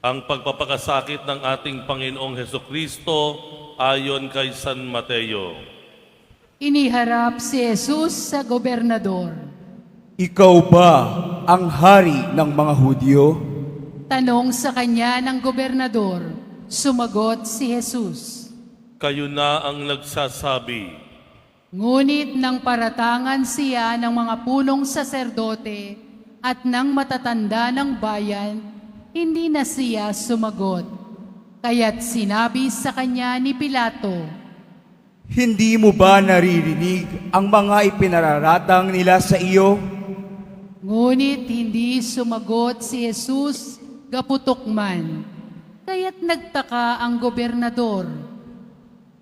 ang pagpapakasakit ng ating Panginoong Hesukristo ayon kay San Mateo. Iniharap si Jesus sa gobernador. Ikaw ba ang hari ng mga Hudyo? Tanong sa kanya ng gobernador. Sumagot si Jesus. Kayo na ang nagsasabi. Ngunit nang paratangan siya ng mga punong saserdote at ng matatanda ng bayan, hindi na siya sumagot. Kaya't sinabi sa kanya ni Pilato, Hindi mo ba naririnig ang mga ipinararatang nila sa iyo? ngunit hindi sumagot si Jesus gaputok man. Kaya't nagtaka ang gobernador.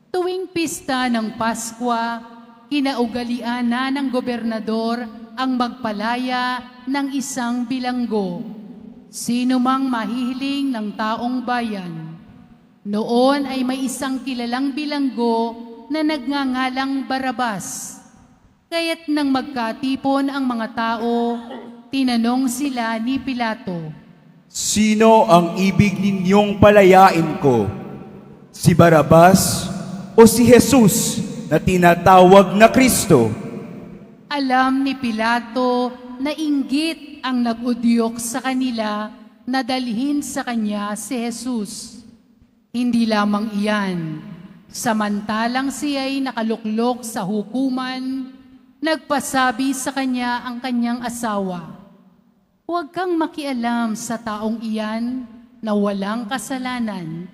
Tuwing pista ng Paskwa, kinaugalian na ng gobernador ang magpalaya ng isang bilanggo. Sino mang mahihiling ng taong bayan. Noon ay may isang kilalang bilanggo na nagngangalang Barabas. Kaya't nang magkatipon ang mga tao, tinanong sila ni Pilato, Sino ang ibig ninyong palayain ko? Si Barabas o si Jesus na tinatawag na Kristo? alam ni Pilato na inggit ang nag-udyok sa kanila na dalhin sa kanya si Jesus. Hindi lamang iyan, samantalang siya'y nakaluklok sa hukuman, nagpasabi sa kanya ang kanyang asawa, Huwag kang makialam sa taong iyan na walang kasalanan,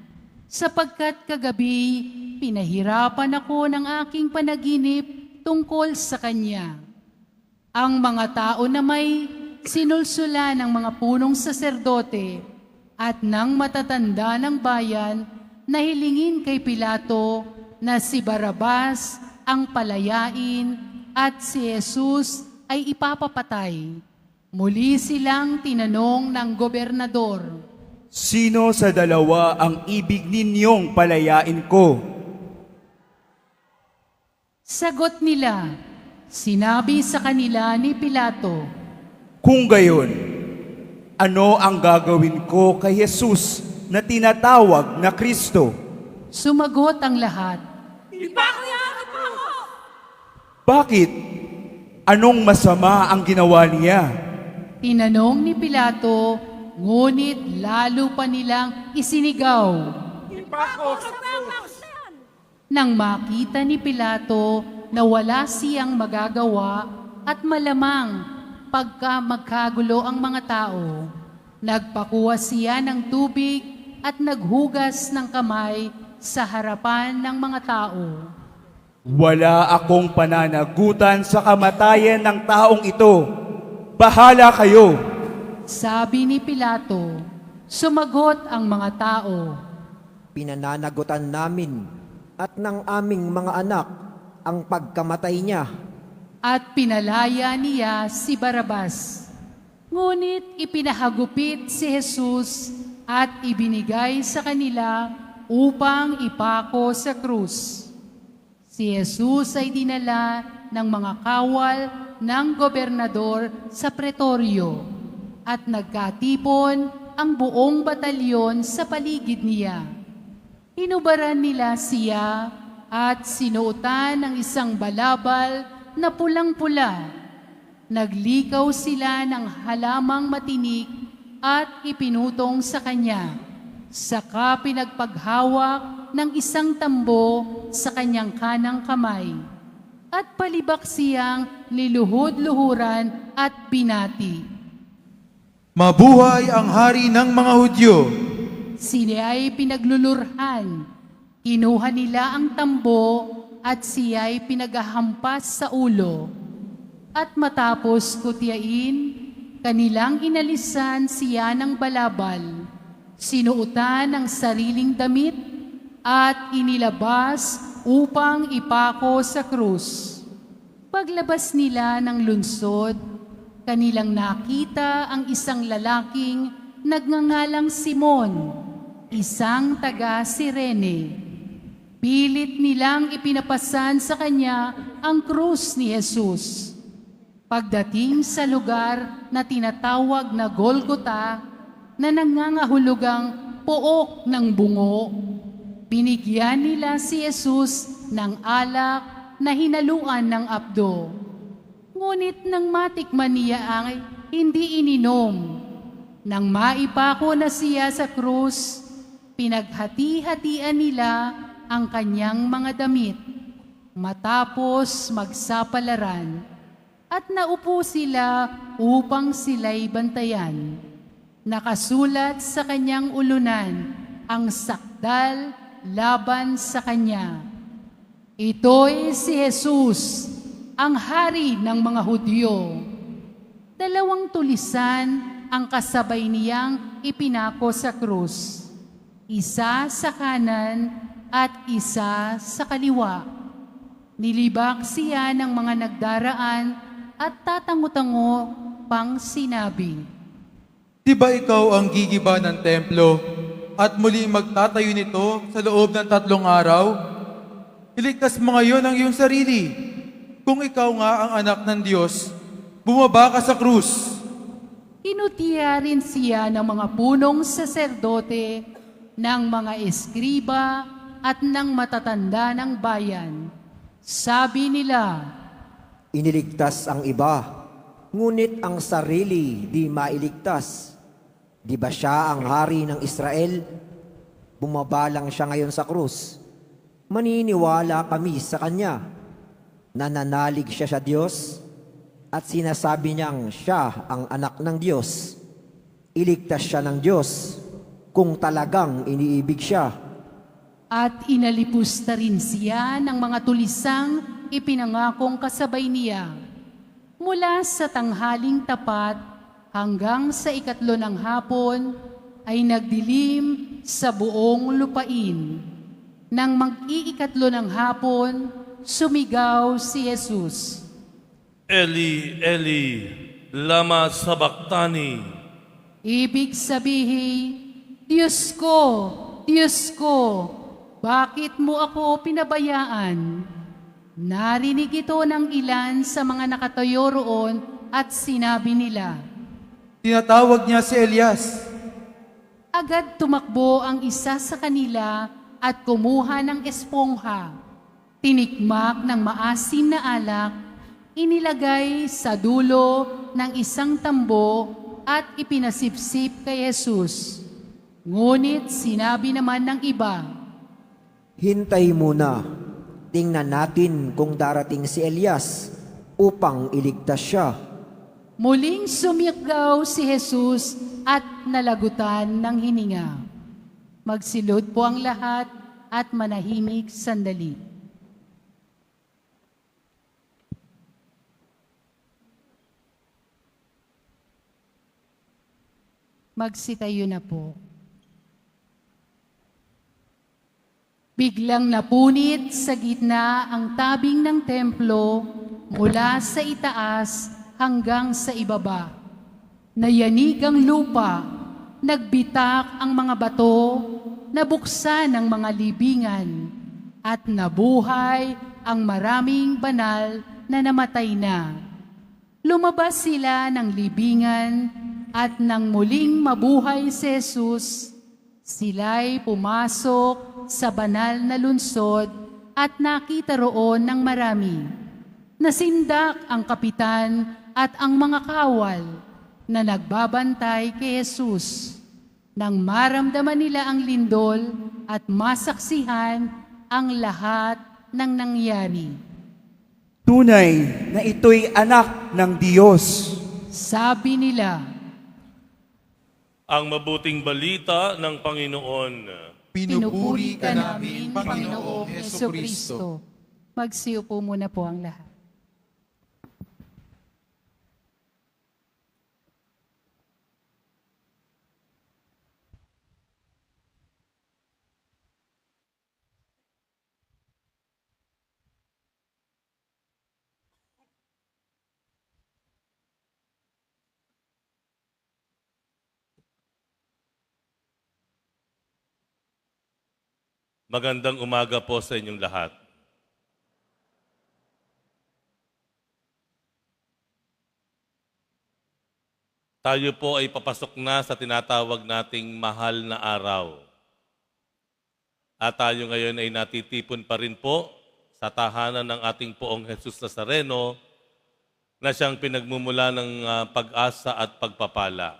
sapagkat kagabi pinahirapan ako ng aking panaginip tungkol sa kanya. Ang mga tao na may sinulsula ng mga punong saserdote at ng matatanda ng bayan na hilingin kay Pilato na si Barabas ang palayain at si Jesus ay ipapapatay. Muli silang tinanong ng gobernador, Sino sa dalawa ang ibig ninyong palayain ko? Sagot nila, sinabi sa kanila ni Pilato, Kung gayon, ano ang gagawin ko kay Jesus na tinatawag na Kristo? Sumagot ang lahat, Bakit? Anong masama ang ginawa niya? tinanong ni Pilato, ngunit lalo pa nilang isinigaw. Nang makita ni Pilato na wala siyang magagawa at malamang pagka magkagulo ang mga tao, nagpakuha siya ng tubig at naghugas ng kamay sa harapan ng mga tao. Wala akong pananagutan sa kamatayan ng taong ito. Bahala kayo! Sabi ni Pilato, sumagot ang mga tao, Pinananagutan namin at ng aming mga anak ang pagkamatay niya. at pinalaya niya si Barabas. Ngunit ipinahagupit si Jesus at ibinigay sa kanila upang ipako sa krus. Si Jesus ay dinala ng mga kawal ng gobernador sa pretoryo at nagkatipon ang buong batalyon sa paligid niya. Inubaran nila siya at sinuotan ng isang balabal na pulang-pula. Naglikaw sila ng halamang matinik at ipinutong sa kanya. Saka pinagpaghawak ng isang tambo sa kanyang kanang kamay. At palibak siyang niluhod-luhuran at binati. Mabuhay ang hari ng mga Hudyo! Sila ay pinaglulurhan. Kinuha nila ang tambo at siya ay pinagahampas sa ulo. At matapos kutyain, kanilang inalisan siya ng balabal, sinuotan ng sariling damit at inilabas upang ipako sa krus. Paglabas nila ng lunsod, kanilang nakita ang isang lalaking nagngangalang Simon, isang taga-Sirene. Pilit nilang ipinapasan sa kanya ang krus ni Jesus. Pagdating sa lugar na tinatawag na Golgota, na nangangahulugang pook ng bungo. Binigyan nila si Jesus ng alak na hinaluan ng apdo. Ngunit nang matikman niya ay hindi ininom. Nang maipako na siya sa krus, pinaghati-hatian nila ang kanyang mga damit. Matapos magsapalaran, at naupo sila upang sila'y bantayan. Nakasulat sa kanyang ulunan ang sakdal laban sa kanya. Ito'y si Jesus, ang hari ng mga Hudyo. 2 tulisan ang kasabay niyang ipinako sa krus, isa sa kanan at isa sa kaliwa. Nilibak siya ng mga nagdaraan at tatango-tango pang sinabi, Di ba ikaw ang gigiba ng templo at muli magtatayo nito sa loob ng 3 araw? Iligtas mo ngayon ang iyong sarili. Kung ikaw nga ang anak ng Diyos, bumaba ka sa krus. Inutiya rin siya ng mga punong saserdote, ng mga eskriba at ng matatanda ng bayan. Sabi nila, Iniligtas ang iba, ngunit ang sarili di mailigtas. Di ba siya ang hari ng Israel? Bumaba lang siya ngayon sa krus. Maniniwala kami sa kanya. Nananalig siya sa Diyos at sinasabi niyang siya ang anak ng Diyos. Iligtas siya ng Diyos kung talagang iniibig siya. at inalipusta rin siya ng mga tulisang ipinangakong kasabay niya. Mula sa tanghaling tapat hanggang sa 3 ng hapon ay nagdilim sa buong lupain. Nang mag-3 ng hapon, sumigaw si Jesus, Eli, Eli, lama sabachthani. ibig sabihin, Diyos ko, bakit mo ako pinabayaan? Narinig ito ng ilan sa mga nakatayo roon at sinabi nila, Tinatawag niya si Elias. agad tumakbo ang isa sa kanila at kumuha ng espongha. Tinikmak ng maasim na alak, inilagay sa dulo ng isang tambo at ipinasipsip kay Jesus. Ngunit sinabi naman ng iba, Hintay muna, tingnan natin kung darating si Elias upang iligtas siya. muling sumigaw si Jesus at nalagutan ng hininga. Magsilod po ang lahat at manahimik sandali. Magsitayo na po. Biglang napunit sa gitna ang tabing ng templo mula sa itaas hanggang sa ibaba. Nayanig ang lupa, nagbitak ang mga bato, nabuksan ang mga libingan, at nabuhay ang maraming banal na namatay na. Lumabas sila ng libingan at nang muling mabuhay si Jesus, sila'y pumasok sa banal na lungsod at nakita roon ng marami. Nasindak ang kapitan at ang mga kawal na nagbabantay kay Jesus. Nang maramdaman nila ang lindol at masaksihan ang lahat ng nangyari. Tunay na ito'y anak ng Diyos. Sabi nila, Ang mabuting balita ng Panginoon. Pinupuri ka namin, Panginoong Kristo. Hesukristo. Magsiupo muna po ang lahat. Magandang umaga po sa inyong lahat. Tayo po ay papasok na sa tinatawag nating mahal na araw. At tayo ngayon ay natitipon pa rin po sa tahanan ng ating Poong Jesus Nazareno na siyang pinagmumula ng pag-asa at pagpapala.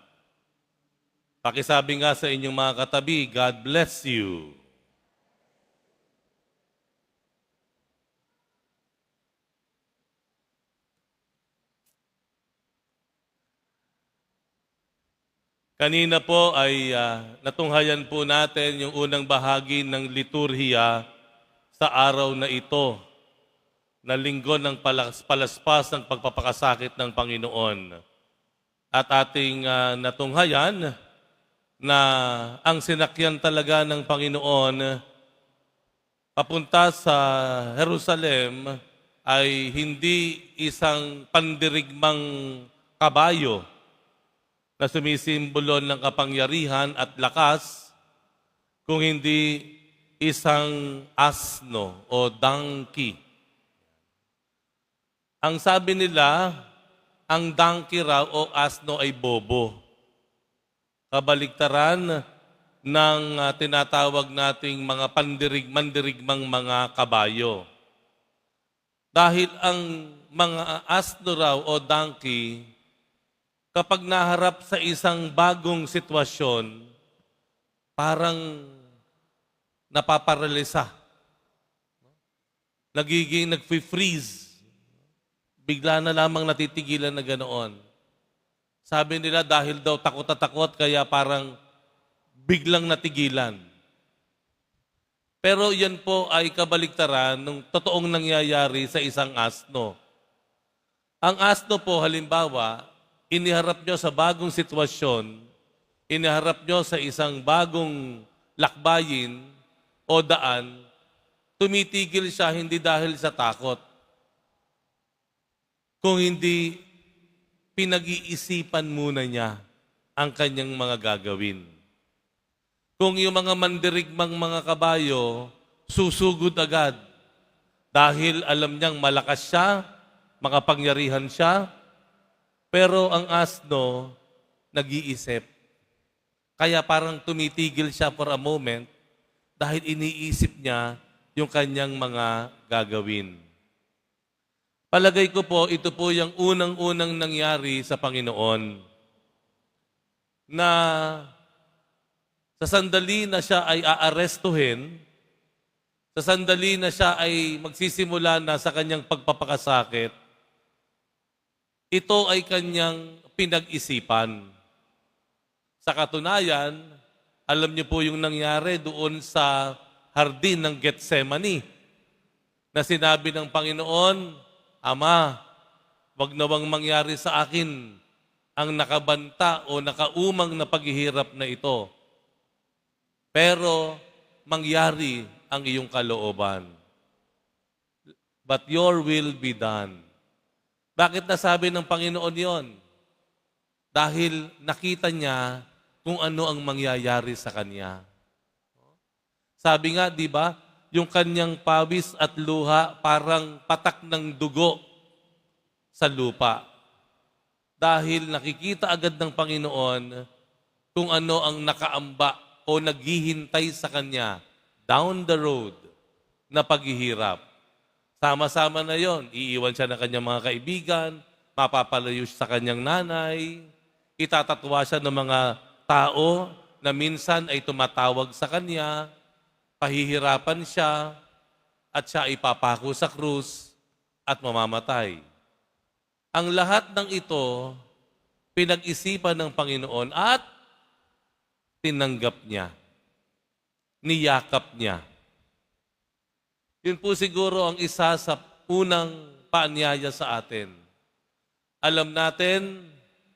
Pakisabi nga sa inyong mga katabi, God bless you. Kanina po ay natunghayan po natin yung unang bahagi ng liturhiya sa araw na ito, na linggo ng palaspas ng pagpapakasakit ng Panginoon. At ating natunghayan na ang sinakyan talaga ng Panginoon papunta sa Jerusalem ay hindi isang pandirigmang kabayo na sumisimbolo ng kapangyarihan at lakas, kung hindi isang asno o donkey. Ang sabi nila, ang donkey raw o asno ay bobo. Kabaliktaran ng tinatawag nating mga mandirigmang mga kabayo. Dahil ang mga asno raw o donkey, kapag naharap sa isang bagong sitwasyon, parang napaparalisa. Nagfi-freeze. Bigla na lamang natitigilan na ganoon. Sabi nila dahil daw takot na takot, kaya parang biglang natigilan. Pero yan po ay kabaliktaran ng totoong nangyayari sa isang asno. Ang asno po, halimbawa, iniharap nyo sa bagong sitwasyon, iniharap nyo sa isang bagong lakbayin o daan, tumitigil siya hindi dahil sa takot, kung hindi pinag-iisipan muna niya ang kanyang mga gagawin. Kung yung mga mandirigmang mga kabayo, susugod agad dahil alam niyang malakas siya, makapangyarihan siya, pero ang asno, nag-iisip. Kaya parang tumitigil siya for a moment dahil iniisip niya yung kanyang mga gagawin. Palagay ko po, ito po yung unang-unang nangyari sa Panginoon na sa sandali na siya ay aarestuhin, sa sandali na siya ay magsisimula na sa kanyang pagpapakasakit, ito ay kanyang pinag-isipan. Sa katunayan, alam niyo po yung nangyari doon sa hardin ng Getsemani na sinabi ng Panginoon, Ama, wag nawang mangyari sa akin ang nakabanta o nakaumang na paghihirap na ito. Pero mangyari ang iyong kalooban. But your will be done. Bakit nasabi ng Panginoon yon? Dahil nakita niya kung ano ang mangyayari sa kanya. Sabi nga, di ba, yung kanyang pawis at luha parang patak ng dugo sa lupa. Dahil nakikita agad ng Panginoon kung ano ang nakaamba o naghihintay sa kanya down the road na paghihirap. Sama-sama na yon. Iiwan siya ng kanyang mga kaibigan, mapapalayo siya sa kanyang nanay, itatatwa siya ng mga tao na minsan ay tumatawag sa kanya, pahihirapan siya, at siya ipapako sa krus at mamamatay. Ang lahat ng ito, pinag-isipan ng Panginoon at tinanggap niya. Niyakap niya. Yun po siguro ang isa sa unang paanyaya sa atin. Alam natin,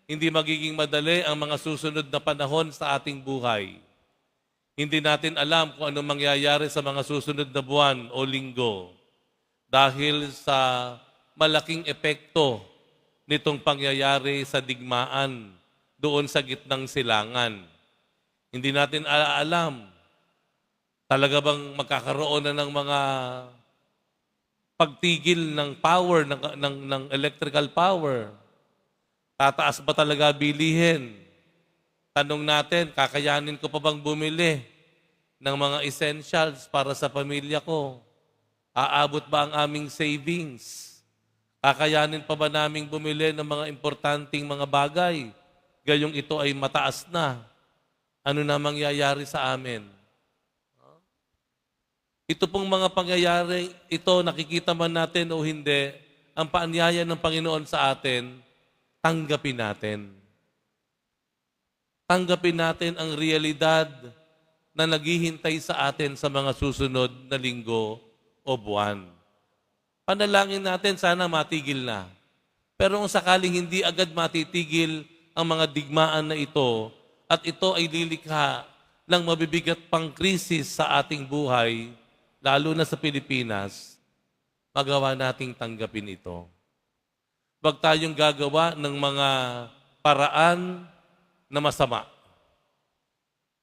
hindi magiging madali ang mga susunod na panahon sa ating buhay. Hindi natin alam kung ano mangyayari sa mga susunod na buwan o linggo dahil sa malaking epekto nitong pangyayari sa digmaan doon sa gitnang silangan. Hindi natin alam, talaga bang magkakaroon na ng mga pagtigil ng power, ng electrical power? Tataas ba talaga bilihin? Tanong natin, kakayanin ko pa bang bumili ng mga essentials para sa pamilya ko? Aabot ba ang aming savings? Kakayanin pa ba naming bumili ng mga importanteng mga bagay? Gayong ito ay mataas na. Ano na mangyayari sa amin? Ito pong mga pangyayari, ito nakikita man natin o hindi, ang paanyaya ng Panginoon sa atin, tanggapin natin. Tanggapin natin ang realidad na naghihintay sa atin sa mga susunod na linggo o buwan. Panalangin natin, sana matigil na. Pero kung sakaling hindi agad matitigil ang mga digmaan na ito, at ito ay lilikha ng mabibigat pang krisis sa ating buhay, lalo na sa Pilipinas, magawa nating tanggapin ito. Huwag tayong gagawa ng mga paraan na masama.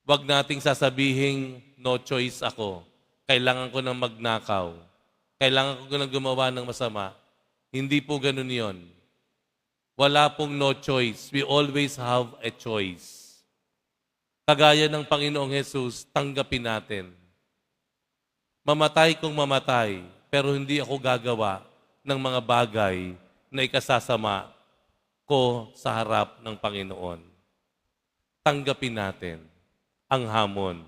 Huwag nating sasabihin, no choice ako. Kailangan ko nang magnakaw. Kailangan ko nang gumawa ng masama. Hindi po ganun yon. Wala pong no choice. We always have a choice. Kagaya ng Panginoong Jesus, tanggapin natin. Mamatay kung mamatay, pero hindi ako gagawa ng mga bagay na ikasasama ko sa harap ng Panginoon. Tanggapin natin ang hamon.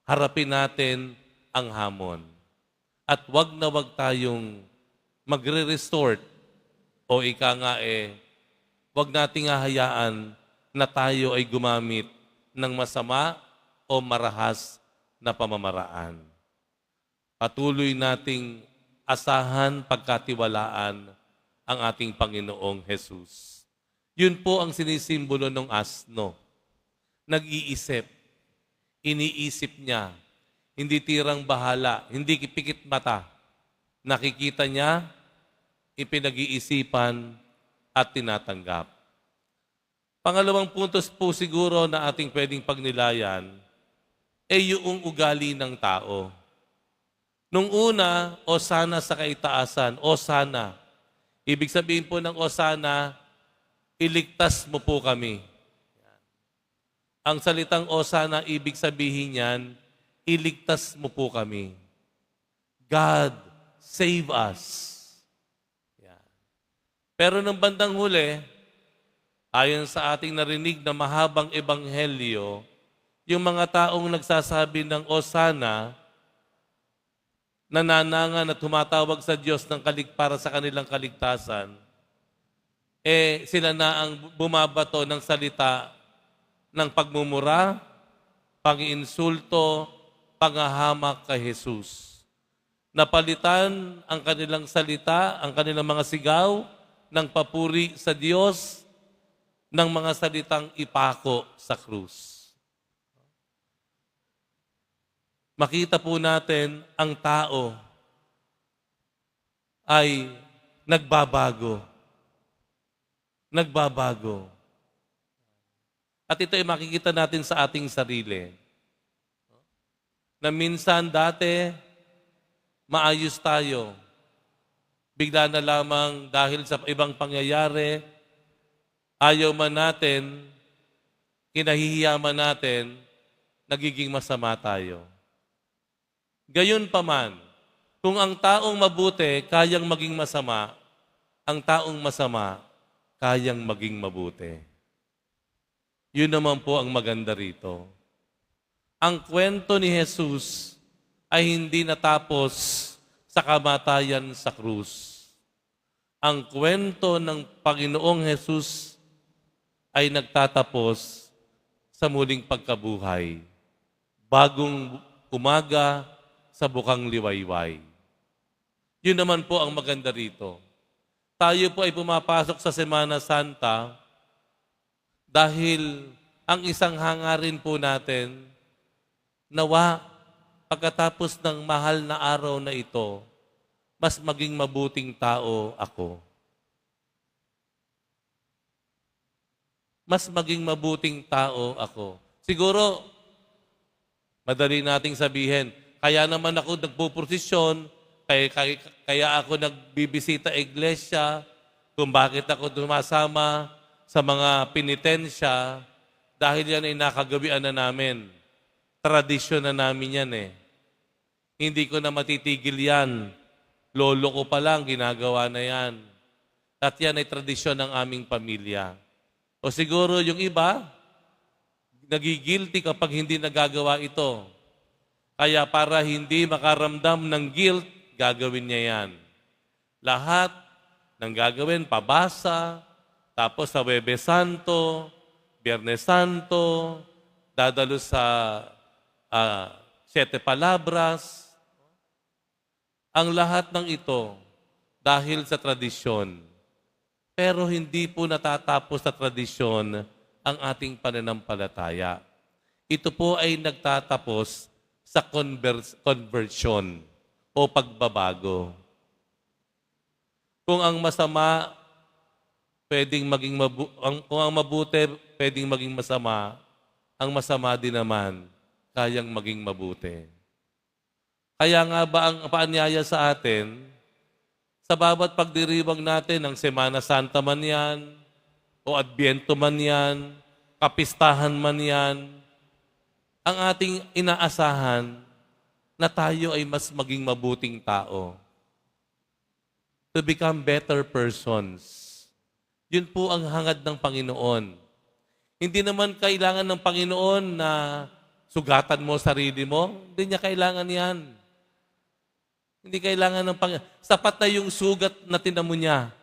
Harapin natin ang hamon. At wag na wag tayong magre-resort o ika nga wag nating hahayaan na tayo ay gumamit ng masama o marahas na pamamaraan. Patuloy nating asahan, pagkatiwalaan ang ating Panginoong Jesus. Yun po ang sinisimbolo ng asno. Nag-iisip. Iniisip niya. Hindi tirang bahala. Hindi pikit mata. Nakikita niya, ipinag-iisipan at tinatanggap. Pangalawang puntos po siguro na ating pwedeng pagnilayan ay yung ugali ng tao. Nung una, o sana sa kaitaasan, o sana. Ibig sabihin po ng o sana, iligtas mo po kami. Ang salitang o sana, ibig sabihin yan, iligtas mo po kami. God, save us. Yan. Pero nung bandang huli, ayon sa ating narinig na mahabang ebanghelyo, yung mga taong nagsasabi ng o sana, nananangan at tumatawag sa Diyos ng para sa kanilang kaligtasan, sila na ang bumabato ng salita ng pagmumura, pang-insulto, panghahamak kay Jesus. Napalitan ang kanilang salita, ang kanilang mga sigaw ng papuri sa Diyos ng mga salitang ipako sa krus. Makita po natin ang tao ay nagbabago. Nagbabago. At ito ay makikita natin sa ating sarili. Na minsan dati, maayos tayo. Bigla na lamang dahil sa ibang pangyayari, ayaw man natin, kinahihiya man natin, nagiging masama tayo. Gayon pa man, kung ang taong mabuti kayang maging masama, ang taong masama kayang maging mabuti. Yun naman po ang maganda rito. Ang kwento ni Jesus ay hindi natapos sa kamatayan sa krus. Ang kwento ng Panginoong Jesus ay nagtatapos sa muling pagkabuhay. Bagong umaga sa bukang liwayway. Yun naman po ang maganda rito. Tayo po ay pumapasok sa Semana Santa dahil ang isang hangarin po natin, nawa pagkatapos ng mahal na araw na ito, mas maging mabuting tao ako. Mas maging mabuting tao ako. Siguro, madali nating sabihin, kaya naman ako nagpuprosesyon, kaya ako nagbibisita iglesia, kung bakit ako dumasama sa mga penitensya dahil yan ay nakagawian na namin. Tradisyon na namin yan eh. Hindi ko na matitigil yan. Lolo ko pa lang, ginagawa na yan. At yan ay tradisyon ng aming pamilya. O siguro yung iba, nagigilty kapag hindi nagagawa ito. Kaya para hindi makaramdam ng guilt, gagawin niya yan. Lahat ng gagawin, pabasa, tapos sa Huwebes Santo, Biyernes Santo, dadalo sa Siete Palabras. Ang lahat ng ito dahil sa tradisyon. Pero hindi po natatapos sa tradisyon ang ating pananampalataya. Ito po ay nagtatapos sa conversion o pagbabago. Kung ang masama pwedeng maging kung ang mabuti pwedeng maging masama, ang masama din naman kayang maging mabuti. Kaya nga ba ang paanyaya sa atin, sa bawat pagdiriwang natin ng Semana Santa man yan, o Adbyento man yan, kapistahan man yan, ang ating inaasahan na tayo ay mas maging mabuting tao. To become better persons. Yun po ang hangad ng Panginoon. Hindi naman kailangan ng Panginoon na sugatan mo sarili mo. Hindi niya kailangan yan. Hindi kailangan ng Panginoon. Sapat na yung sugat na tinamo niya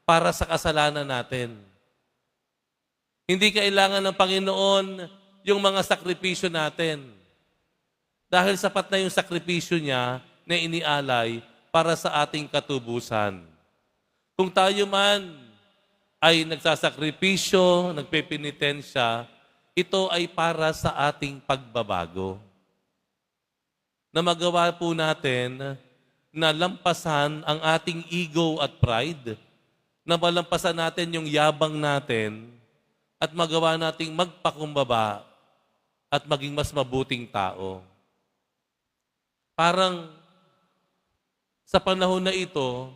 para sa kasalanan natin. Hindi kailangan ng Panginoon yung mga sakripisyo natin. Dahil sapat na yung sakripisyo niya na inialay para sa ating katubusan. Kung tayo man ay nagsasakripisyo, nagpepenitensya, ito ay para sa ating pagbabago. Na magawa po natin na lampasan ang ating ego at pride, na malampasan natin yung yabang natin, at magawa nating magpakumbaba at maging mas mabuting tao. Parang sa panahon na ito,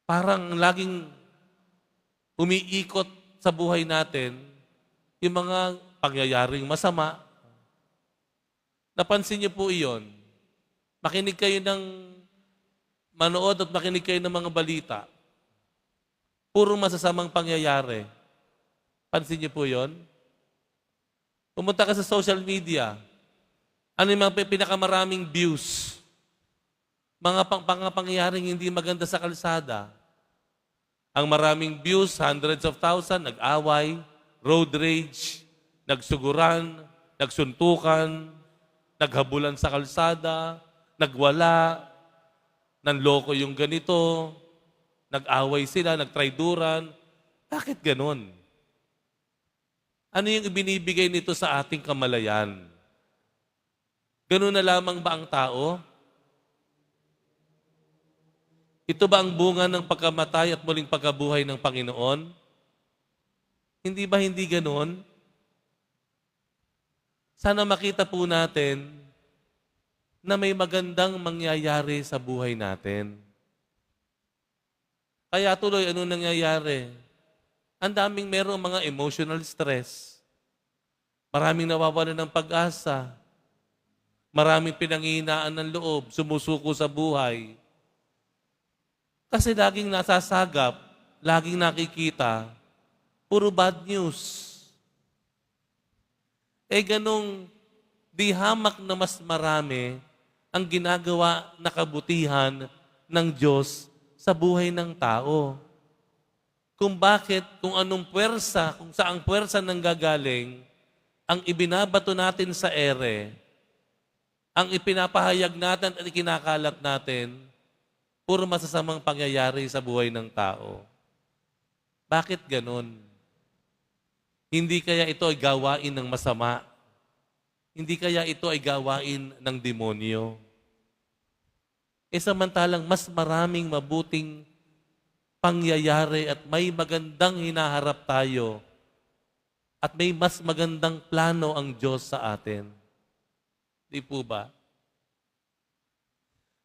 parang laging umiikot sa buhay natin yung mga pangyayaring masama. Napansin niyo po iyon. Makinig kayo manood at makinig kayo ng mga balita. Puro masasamang pangyayari. Pansin niyo po yon? Pumunta ka sa social media. Ano yung mga pinakamaraming views? Mga pangyayaring hindi maganda sa kalsada. Ang maraming views, hundreds of thousands, nag-away, road rage, nagsuguran, nagsuntukan, naghabulan sa kalsada, nagwala, nanloko yung ganito, nag-away sila, nagtrayduran. Bakit ganon? Ano yung ibinibigay nito sa ating kamalayan? Ganun na lamang ba ang tao? Ito ba ang bunga ng pagkamatay at muling pagkabuhay ng Panginoon? Hindi ba hindi ganon? Sana makita po natin na may magandang mangyayari sa buhay natin. Kaya tuloy, ano nangyayari? Ang daming merong mga emotional stress. Maraming nawawalan ng pag-asa. Maraming pinanghihinaan ng loob, sumusuko sa buhay. Kasi laging nasasagap, laging nakikita, puro bad news. Ganong di hamak na mas marami ang ginagawa na kabutihan ng Diyos sa buhay ng tao. Kung bakit, kung anong puwersa, kung saang puwersa nanggagaling, ang ibinabato natin sa ere, ang ipinapahayag natin at ikinakalat natin, puro masasamang pangyayari sa buhay ng tao. Bakit ganon? Hindi kaya ito ay gawain ng masama? Hindi kaya ito ay gawain ng demonyo? Samantalang mas maraming mabuting pangyayari at may magandang hinaharap tayo at may mas magandang plano ang Diyos sa atin. Di po ba?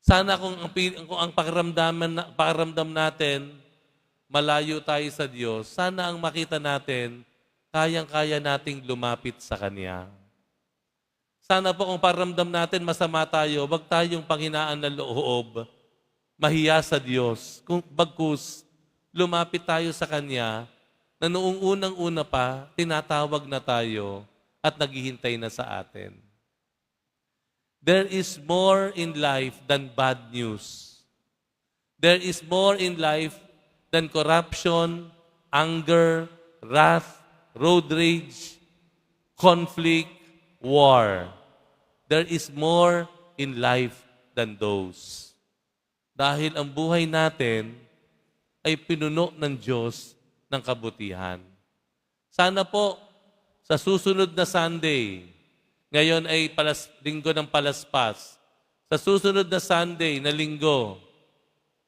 Sana kung ang pakiramdam natin malayo tayo sa Diyos, sana ang makita natin, kayang-kaya nating lumapit sa Kanya. Sana po kung paramdam natin masama tayo, wag tayong panghinaan ng loob, mahiya sa Diyos. Kung bagkus, lumapit tayo sa Kanya, na noong unang-una pa, tinatawag na tayo at naghihintay na sa atin. There is more in life than bad news. There is more in life than corruption, anger, wrath, road rage, conflict, war. There is more in life than those. Dahil ang buhay natin ay pinuno ng Diyos ng kabutihan. Sana po, sa susunod na Sunday, ngayon ay linggo ng palaspas, sa susunod na Sunday na linggo,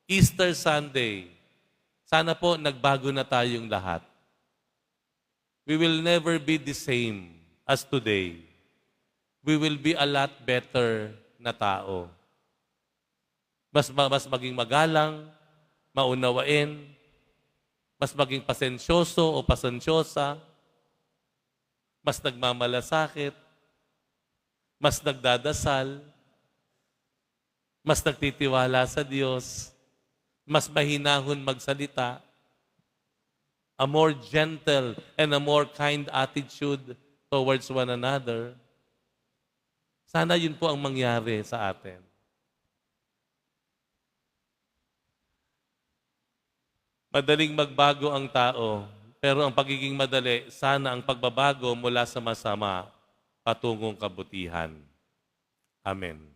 Easter Sunday, sana po nagbago na tayong lahat. We will never be the same as today. We will be a lot better na tao. Mas maging magalang, maunawain, mas maging pasensyoso o pasensyosa, mas nagmamalasakit, mas nagdadasal, mas nagtitiwala sa Diyos, mas mahinahon magsalita, a more gentle and a more kind attitude towards one another. Sana yun po ang mangyari sa atin. Madaling magbago ang tao, pero ang pagiging madali, sana ang pagbabago mula sa masama patungong kabutihan. Amen.